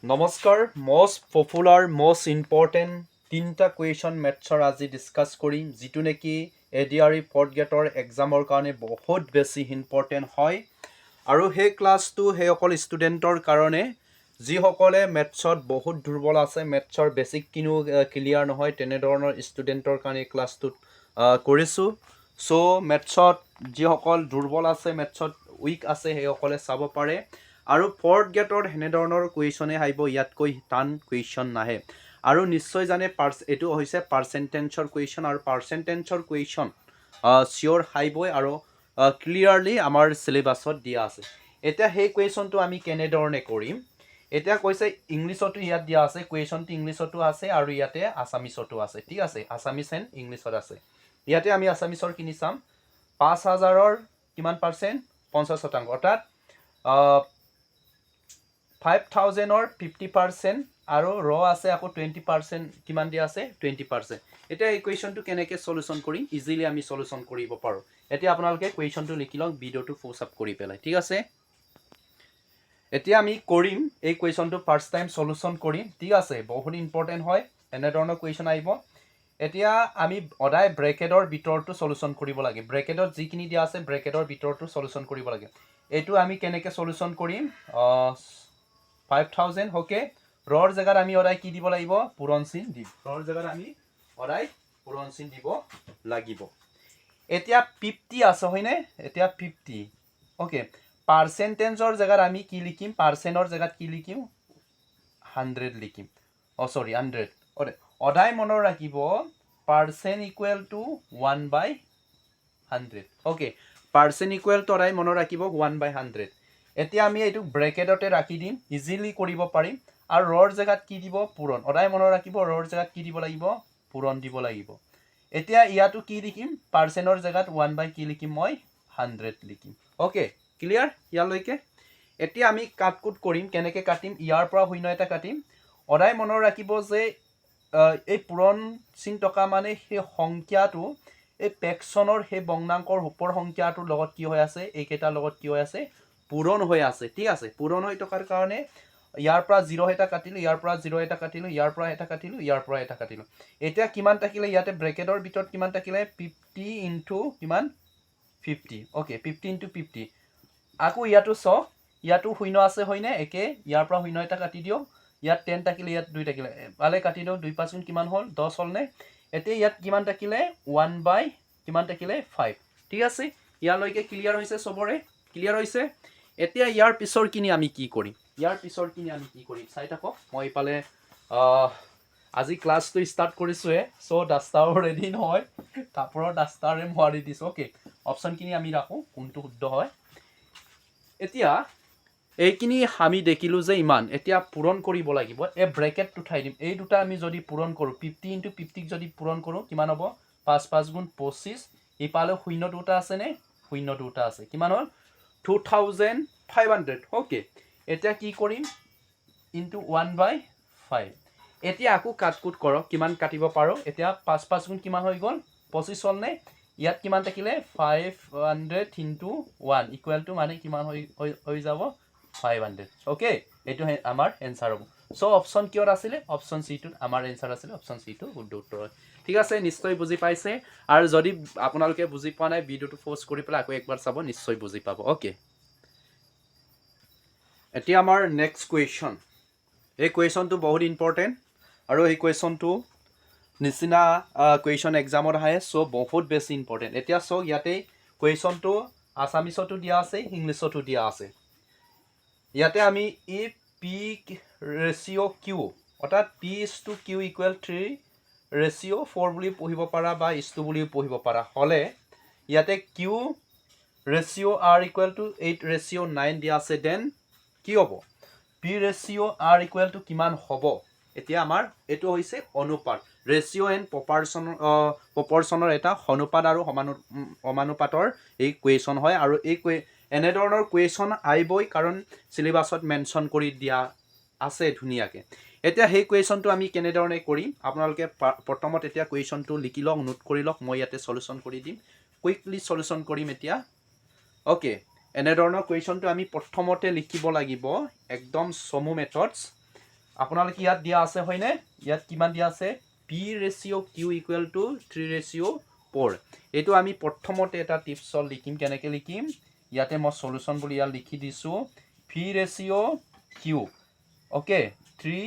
নমস্কাৰ most popular most important তিনিটা question মেথছৰ আজি ডিছকাছ কৰিম যিটো নেকি ADRE ফৰ্থ গ্ৰেডৰ এক্সামৰ কাৰণে বহুত বেছি ইম্পৰ্টেণ্ট হয় আৰু সেই ক্লাছটো সেইসকল ষ্টুডেণ্টৰ কাৰণে যিসকলে মেথছত বহুত দুৰ্বল আছে মেথছৰ বেছিকখিনিও ক্লিয়াৰ নহয় তেনেধৰণৰ ষ্টুডেণ্টৰ কাৰণে ক্লাছটোত কৰিছোঁ চ' মেথছত যিসকল দুৰ্বল আছে মেথছত উইক আছে সেইসকলে চাব পাৰে আৰু ফৰ্থ গ্ৰেডৰ সেনেধৰণৰ কুৱেশ্যনে আহিব ইয়াতকৈ টান কুৱেশ্যন নাহে আৰু নিশ্চয় জানে এইটো হৈছে পাৰ্চেণ্টেঞ্চৰ কুৱেশ্যন আৰু পাৰ্চেণ্টেঞ্চৰ কুৱেশ্যন চিয়'ৰ আহিবই আৰু ক্লিয়াৰলি আমাৰ চিলেবাছত দিয়া আছে এতিয়া সেই কুৱেশ্যনটো আমি কেনেধৰণে কৰিম এতিয়া কৈছে ইংলিছতো ইয়াত দিয়া আছে কুৱেশ্যনটো ইংলিছতো আছে আৰু ইয়াতে আছামিছতো আছে ঠিক আছে আছামিছ এণ্ড ইংলিছত আছে ইয়াতে আমি আছামিছৰ কিনি চাম ৫,০০০ৰ কিমান পাৰ্চেণ্ট ৫০% অৰ্থাৎ 5,000ৰ 50% আৰু আছে আকৌ 20% কিমান দিয়া আছে 20% এতিয়া এই কুৱেশ্যনটো কেনেকৈ সলিউশ্যন কৰিম ইজিলি আমি সলিউশ্যন কৰিব পাৰোঁ এতিয়া আপোনালোকে কুৱেশ্যনটো লিখি লওক ভিডিঅ'টো ফ'ৰ্চ আপ কৰি পেলাই ঠিক আছে এতিয়া আমি কৰিম এই কুৱেশ্যনটো ফাৰ্ষ্ট টাইম সলিউশ্যন কৰিম ঠিক আছে বহুত ইম্পৰ্টেণ্ট হয় এনেধৰণৰ কুৱেশ্যন আহিব এতিয়া আমি সদায় ব্ৰেকেটৰ ভিতৰটো সলিউশ্যন কৰিব লাগে ব্ৰেকেটত যিখিনি দিয়া আছে ব্ৰেকেটৰ ভিতৰটো সলিউশ্যন কৰিব লাগে এইটো আমি কেনেকৈ সলিউশ্যন কৰিম 5,000 ওকে ৰৰ জেগাত আমি সদায় কি দিব লাগিব পূৰণ চিন দিম ৰৰ জেগাত আমি সদায় পূৰণ চিন দিব লাগিব এতিয়া 50 আছে হয়নে এতিয়া 50 ওকে পাৰ্চেণ্টেজৰ জেগাত আমি কি লিখিম পাৰ্চেণ্টৰ জেগাত কি লিখিম 100 লিখিম সৰি 100 সদায় মনত ৰাখিব percent equal to 1/100 okay percent equal to সদায় মনত ৰাখিব 1/100 এতিয়া আমি এইটো ব্ৰেকেটতে ৰাখি দিম ইজিলি কৰিব পাৰিম আৰু ৰৰ জেগাত কি দিব পূৰণ সদায় মনত ৰাখিব ৰৰ জেগাত কি দিব লাগিব পূৰণ দিব লাগিব এতিয়া ইয়াতো কি লিখিম পাৰ্চেণ্টৰ জেগাত 1 কি লিখিম মই 100 লিখিম ওকে ক্লিয়াৰ ইয়ালৈকে এতিয়া আমি কাটকুট কৰিম কেনেকৈ কাটিম ইয়াৰ পৰা শূন্য এটা কাটিম সদায় মনত ৰাখিব যে এই পূৰণ চিন টকা মানে সেই সংখ্যাটো এই পেক্সনৰ সেই ভগ্নাংকৰ ওপৰ সংখ্যাটোৰ লগত কি হৈ আছে এইকেইটাৰ লগত কি হৈ আছে পূৰণ হৈ আছে ঠিক আছে পূৰণ হৈ থকাৰ কাৰণে ইয়াৰ পৰা 0 এটা কাটিলো ইয়াৰ পৰা 0 এটা কাটিলো ইয়াৰ পৰা এটা কাটিলো ইয়াৰ পৰা এটা কাটিলো এতিয়া কিমান থাকিলে ইয়াতে ব্ৰেকেটৰ ভিতৰত কিমান থাকিলে 50 ইনটু কিমান 50 ওকে 50 ইনটু 50 আকৌ ইয়াতো চ ইয়াতো শূন্য আছে হয়নে একে ইয়াৰ পৰা শূন্য এটা কাটি দিও ইয়াত 10 থাকিলে ইয়াত 2 থাকিলে ভালে কাটি দিও 2 পাৰ্চেণ্ট কিমান হ'ল 10 হ'ল নে এতিয়া ইয়াত কিমান থাকিলে 1 কিমান থাকিলে 5 ঠিক আছে ইয়ালৈকে ক্লিয়াৰ হৈছে সবৰে ক্লিয়াৰ হৈছে এতিয়া ইয়াৰ পিছৰখিনি আমি কি কৰিম চাই থাকক মই ইফালে আজি ক্লাছটো ষ্টাৰ্ট কৰিছোঁহে চ' ডাষ্টাৰো ৰেডি নহয় কাপোৰৰ ডাষ্টাৰে মাৰি দিছোঁ অ'কে অপশ্যনখিনি আমি ৰাখোঁ কোনটো শুদ্ধ হয় এতিয়া এইখিনি আমি দেখিলোঁ যে ইমান এতিয়া পূৰণ কৰিব লাগিব এই ব্ৰেকেটটো উঠাই দিম এই দুটা আমি যদি পূৰণ কৰোঁ 50 ইনটু 50 যদি পূৰণ কৰোঁ কিমান হ'ব 5 গুণ 25 ইফালে শূন্য দুটা আছেনে শূন্য দুটা আছে কিমান হ'ল 2,500 ওকে এতিয়া কি কৰিম ইনটু 1/5 এতিয়া আকৌ কাটকুট কৰক কিমান কাটিব পাৰোঁ এতিয়া 5 গুণ কিমান হৈ গ'ল 25 হ'ল নে ইয়াত কিমান থাকিলে 500 ইনটু 1 ইকুৱেল টু মানে কিমান হৈ যাব 500 ওকে এইটো আমাৰ এনচাৰ হ'ব চ' অপশ্যন কিয়ত আছিলে অপশ্যন চিটোত আমাৰ এনচাৰ আছিলে অপশ্যন চিটো শুদ্ধ উত্তৰ হয় ঠিক আছে নিশ্চয় বুজি পাইছে আৰু যদি আপোনালোকে বুজি পোৱা নাই ভিডিঅ'টো প'জ কৰি পেলাই আকৌ একবাৰ চাব নিশ্চয় বুজি পাব ওকে এতিয়া আমাৰ নেক্সট কুৱেশ্যন এই কুৱেশ্যনটো বহুত ইম্পৰ্টেণ্ট আৰু এই কুৱেশ্যনটো নিচিনা কুৱেশ্যন এক্সামত আহে চ' বহুত বেছি ইম্পৰ্টেণ্ট এতিয়া চাওক ইয়াতে কুৱেশ্যনটো আছামিছতো দিয়া আছে ইংলিছতো দিয়া আছে ইয়াতে আমি ই পি ৰেচিঅ' কিউ অৰ্থাৎ P/Q ইকুৱেল 3/4 বুলি পঢ়িব পাৰা বা ইছটো বুলিও পঢ়িব পাৰা হ'লে ইয়াতে Q ratio' R equal to 8/9 দিয়া আছে দেন কি হ'ব P/R ইকুৱেল টু কিমান হ'ব এতিয়া আমাৰ এইটো হৈছে অনুপাত ৰেচিঅ' এণ্ড প্ৰপৰশ্যনৰ এটা অনুপাত আৰু সমানুপাতৰ এই কুৱেশ্যন হয় আৰু এই এনেধৰণৰ কুৱেশ্যন আহিবই কাৰণ চিলেবাছত মেনশ্যন কৰি দিয়া আছে ধুনীয়াকৈ এতিয়া সেই কুৱেশ্যনটো আমি কেনেধৰণে কৰিম আপোনালোকে প্ৰথমত এতিয়া কুৱেশ্যনটো লিখি লওক নোট কৰি লওক মই ইয়াতে সলিউশ্যন কৰি দিম কুইকলি সলিউশ্যন কৰিম এতিয়া ওকে এনেধৰণৰ কুৱেশ্যনটো আমি প্ৰথমতে লিখিব লাগিব একদম চমু মেথডছ আপোনালোকে ইয়াত দিয়া আছে হয়নে ইয়াত কিমান দিয়া আছে p ratio q equal to 3 ratio 4 এইটো আমি প্ৰথমতে এটা টিপছল লিখিম কেনেকৈ লিখিম ইয়াতে মই সলিউশন বুলি ইয়াত লিখি দিছো p ratio q okay 3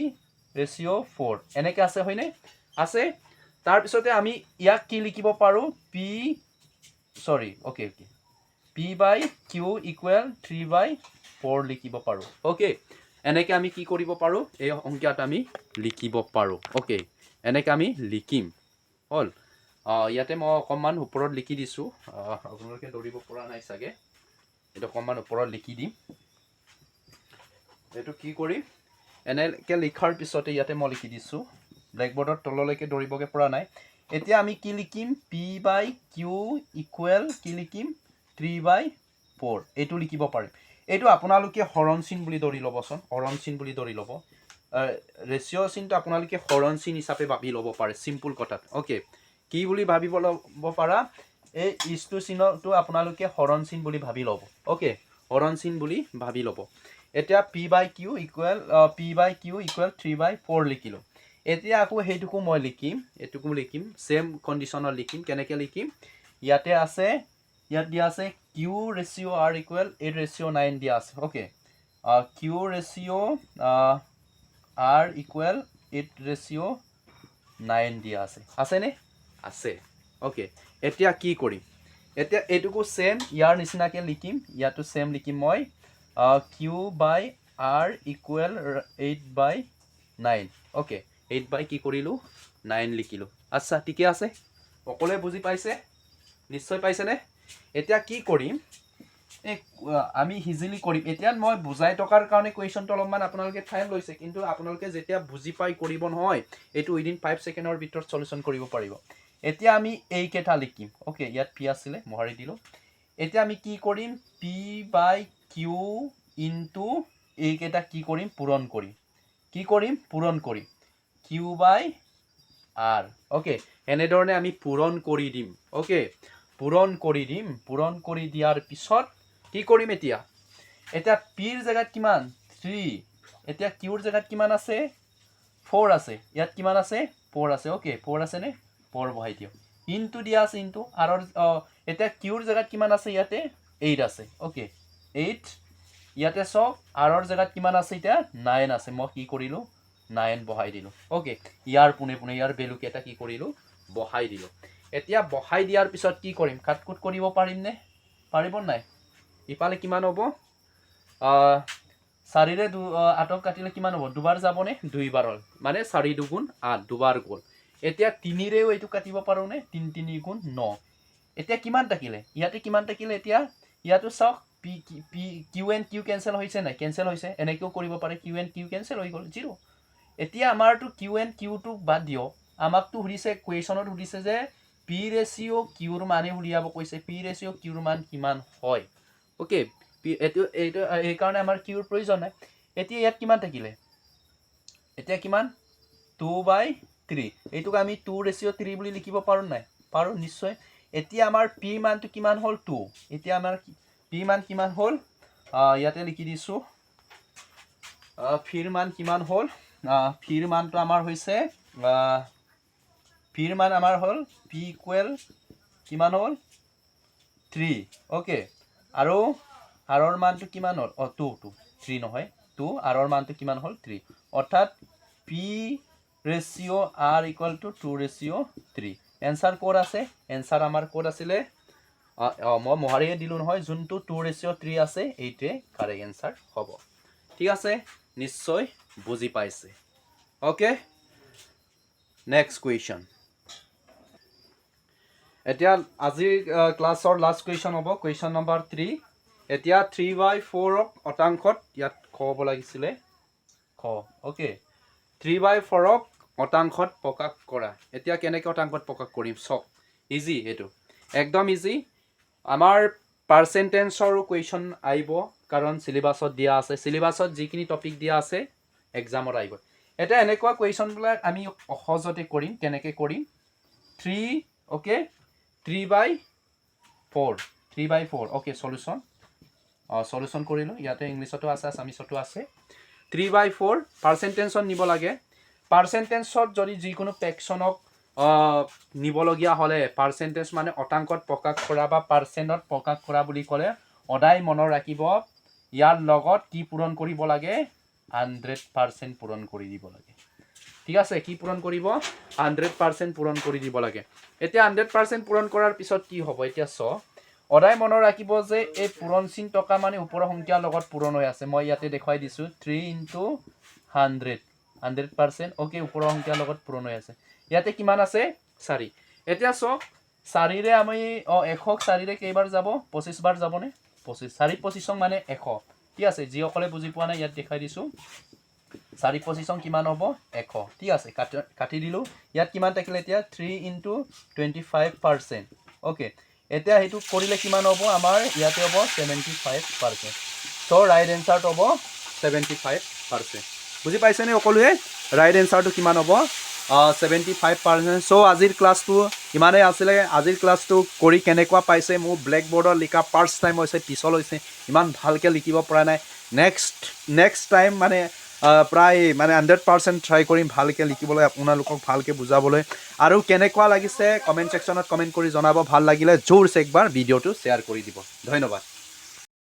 ratio 4 এনেকৈ আছে হয়নে আছে তাৰ পিছতে আমি ইয়াক কি লিখিব পাৰো p sorry okay p by q equal 3 by 4 লিখিব পাৰো ওকে এনেকৈ আমি কি কৰিব পাৰো এই সংখ্যাত আমি লিখিব পাৰো ওকে এনেকৈ আমি লিখিম হল ইয়াতে মই অকমান ওপৰত লিখি দিছো আপোনালোকে দৌৰিব পৰা নাই চাগে এটা অকমান ওপৰত লিখি দিম এটো কি কৰিম এনেকৈ লিখাৰ পিছতে ইয়াতে মই লিখি দিছো ব্ল্যাকবোৰ্ডৰ তললৈকে দৌৰিবকে পৰা নাই এতিয়া আমি কি লিখিম p by q equal কি লিখিম 3 by 4 এইটো লিখিব পাৰিম এইটো আপোনালোকে হৰণ চিন বুলি ধৰি ল'বচোন হৰণ চিন বুলি ধৰি ল'ব ৰেচিঅ' চিনটো আপোনালোকে হৰণ চিন হিচাপে ভাবি ল'ব পাৰে সিম্পল কথাত ওকে কি বুলি ভাবিব ল'ব পাৰা এই ইছটো চিনটো আপোনালোকে হৰণ চিন বুলি ভাবি ল'ব ওকে হৰণ চিন বুলি ভাবি ল'ব এতিয়া p by q equal 3 by 4 লিখিলো এতিয়া আকৌ হেইটুকু মই লিখিম এটুকু লিখিম সেম কন্ডিশনত লিখিম কেনেকৈ লিখিম ইয়াতে আছে ইয়াত দিয়া আছে q ratio r equal 8 ratio 9 দিয়া আছে okay q ratio r equal 8 ratio 9 দিয়া আছে নে আছে ওকে এতিয়া কি কৰিম এতিয়া এটুকু সেম ইয়াৰ নিচিনাকে লিখিম ইয়াতো সেম লিখিম মই q by r equal 8 by 9 okay 8 by কি কৰিলো 9 লিখিলো আচ্ছা ঠিকে আছে সকলোৱে বুজি পাইছে নিশ্চয় পাইছে নে এতিয়া কি কৰিম আমি ইজিলি কৰিম এতিয়া মই বুজাই টকাৰ কাৰণে কোৱেশ্চনটো অলপমান আপোনালোকে টাইম লৈছে কিন্তু আপোনালোকে যেতিয়া বুজি পাই কৰিব নহয় এটো উইদিন 5 সেকেন্ডৰ ভিতৰত সলিউশন কৰিব পাৰিব এতিয়া আমি এই কেটা লিখিম ওকে ইয়াত p আছিলে মহাৰি দিলো এতিয়া আমি কি কৰিম p by q into এই কেটা কি কৰিম পূৰণ কৰিম q by r ওকে এনেধৰণে আমি পূৰণ কৰি দিম ওকে পূৰণ কৰি দিয়াৰ পিছত কি কৰিম এতিয়া p ৰ জায়গাত কিমান 3 এতিয়া q ৰ জায়গাত কিমান আছে 4 আছে ইয়াত কিমান আছে 4 আছে ওকে 4 আছে নে 4 বহাই দিও ইনটু দিয়া আছে ইনটু r এতিয়া q ৰ জায়গাত কিমান আছে ইয়াতে 8 আছে ওকে 8 ইয়াতে সব r ৰ জায়গাত কিমান আছে এতিয়া 9 আছে মই কি কৰিলো 9 বহাই দিলো ওকে ইয়াৰ পুনে ইয়াৰ ভ্যালু কেটা কি কৰিলো বহাই দিলো এতিয়া বহাই দিয়াৰ পিছত কি কৰিম কাটকুট কৰিব পাৰিম নে পাৰিব নাই ইপালে কিমান হ'ব 4 ৰে 8 কাটিলে কিমান হ'ব দুবাৰ যাব নে দুইবাৰ হল মানে 4 দুগুণ 8 দুবাৰ গল এতিয়া 3 ৰেও এইটো কাটিব পাৰো নে 3 3 গুণ 9 এতিয়া কিমান থাকিলে ইয়াতে কিমান থাকিলে এতিয়া ইয়াতো সব q and q কেনসেল হৈছে নাই কেনসেল হৈছে এনেকেও কৰিব পাৰে q and q কেনসেল হৈ গল 0 এতিয়া আমাৰটো q and q টো বাদ দিও আমাকটো সুধিছে কোৱেশ্চনত সুধিছে যে p ratio q ৰ মানে উলিয়াব কৈছে p ratio q ৰ মান কিমান হয় ওকে এটো এই কাৰণে আমাৰ q ৰ প্ৰয়োজন নাই এতিয়া ইয়াত কিমান থাকিলে এতিয়া কিমান 2/3 এইটোক আমি 2 ratio 3 বুলি লিখিব পাৰো নাই পাৰো নিশ্চয় এতিয়া আমাৰ p মানটো কিমান হল 2 এতিয়া আমাৰ p মান কিমান হল ইয়াতে লিখি দিছো p ৰ মান কিমান হল p ৰ মানটো আমাৰ হৈছে p ৰ মান আমাৰ হল p equal কিমান হল 3 ওকে আৰু r ৰ মানটো কিমান হল 2 3 নহয় 2 r ৰ মানটো কিমান হল 3 অৰ্থাৎ p ratio r equal to 2 ratio 3 answer code আছে এনসাৰ আমাৰ কোড আছিলে মই মহাৰিয়ে দিলো নহয় যোনটো 2 ratio 3 আছে এইটোৱে কাৰেক্ট এনসাৰ হ'ব ঠিক আছে নিশ্চয় বুজি পাইছে ওকে নেক্সট কোৱেশ্চন এতিয়া আজিৰ ক্লাছৰ লাষ্ট কোৱেশ্চন হ'ব কোৱেশ্চন নম্বৰ 3 এতিয়া 3/4 ক অতাংশত ইয়াত খব লাগিছিলে খ ওকে 3/4 ক অতাংশত প্ৰকাশ কৰা এতিয়া কেনেকৈ অতাংশত প্ৰকাশ কৰিম সব ইজি এটো একদম ইজি আমাৰ পাৰ্সেন্টেজৰ কোৱেশ্চন আইব কাৰণ সিলেবাসত দিয়া আছে সিলেবাসত যিখিনি টপিক দিয়া আছে এক্সামত আইব এটা এনেকুৱা কোৱেশ্চন বিলাক আমি সহজতে কৰিম কেনেকৈ কৰিম 3 ওকে 3/4 ওকে সলিউশন সলিউশন কৰিলো ইয়াতে ইংলিশতো আছে আসামিছতো আছে 3/4 পাৰ্চেণ্টেজত নিব লাগে পাৰ্চেণ্টেজত যদি যিকোনো ফ্ৰেকশ্যনক নিবলগীয়া হ'লে পাৰ্চেণ্টেজ মানে অতাংকত প্ৰকাশ কৰা বা পাৰ্চেণ্টত প্ৰকাশ কৰা বুলি ক'লে সদায় মনত ৰাখিব ইয়াৰ লগত কি পূৰণ কৰিব লাগে 100% পূৰণ কৰি দিব লাগে ঠিক আছে কি পূৰণ কৰিব 100% পূৰণ কৰি দিব লাগে এতিয়া 100% পূৰণ কৰাৰ পিছত কি হ'ব এতিয়া চ সদায় মনত ৰাখিব যে এই পূৰণচিন টকা মানে ওপৰৰ সংখ্যাৰ লগত পূৰণ হৈ আছে মই ইয়াতে দেখুৱাই দিছোঁ 3 × 100 100% ওকে ওপৰৰ সংখ্যাৰ লগত পূৰণ হৈ আছে ইয়াতে কিমান আছে 4 এতিয়া চক 4ৰে আমি 100ক 4ৰে কেইবাৰ যাব 25 বাৰ যাবনে 25 4 25 মানে 100 ঠিক আছে যিসকলে বুজি পোৱা নাই ইয়াত দেখাই দিছোঁ 4 25 কিমান হ'ব 100 ঠিক আছে কাটি দিলোঁ ইয়াত কিমান থাকিলে এতিয়া 3 × 25% ওকে এতিয়া হেতু কৰিলে কিমান হ'ব আমাৰ ইয়াতে হ'ব 75% সো ৰাইট এনসাৰটো হ'ব 75% বুজি পাইছে নে সকলোৱে ৰাইট এনসাৰটো কিমান হ'ব 75% সো আজিৰ ক্লাছটো ইমানে আছিলে আজিৰ ক্লাছটো কৰি কেনেকুৱা পাইছে মোৰ ব্ল্যাক বোৰ্ডত লিখা ফাৰ্স্ট টাইম হৈছে পিছল হৈছে ইমান ভালকে লিখিব পৰা নাই নেক্সট টাইম মানে প্ৰায় মানে 100% ট্ৰাই কৰিম ভালকে লিখিবলৈ আপোনালোকক ভালকে বুজাবলৈ আৰু কেনেকুৱা লাগিছে কমেন্ট সেকশনত কমেন্ট কৰি জনাব ভাল লাগিলে জোৰছে একবাৰ ভিডিওটো শ্বেয়াৰ কৰি দিব ধন্যবাদ